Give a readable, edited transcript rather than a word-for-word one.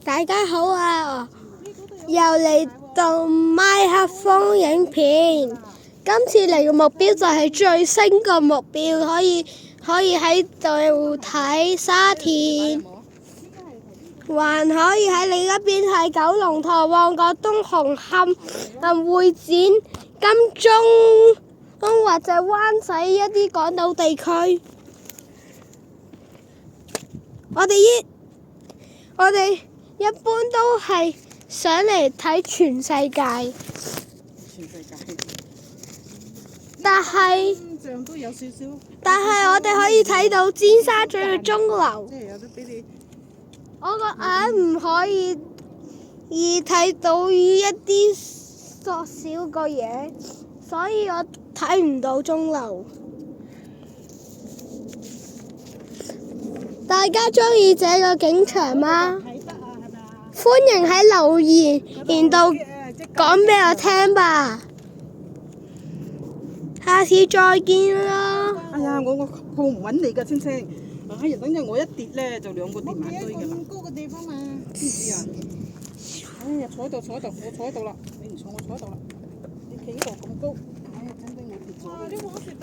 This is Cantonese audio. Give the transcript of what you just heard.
大家好啊！又嚟到麥克風影片，今次嚟嘅目標就係最新嘅目標，可以喺度睇沙田，還可以喺另一邊睇九龍塘、旺角東、紅磡、會展、金鐘或者灣仔一啲港島地區。我哋一般都係想嚟睇全世界，但係我哋可以睇到尖沙咀嘅鐘樓。我個眼唔可以睇到一啲縮小嘅嘢，所以我睇唔到鐘樓。大家鍾意這個景場嗎？歡迎喺留言度講俾我聽吧。下次再見啦。哎呀，我抱唔穩你㗎，青青。哎呀，等陣我一跌咧，就兩個跌埋堆㗎啦。咁高嘅地方嘛，知唔知啊？哎呀，坐喺度，我坐喺度啦。你唔坐，我坐喺度啦。你企呢度咁高，哎呀，真係我跌咗。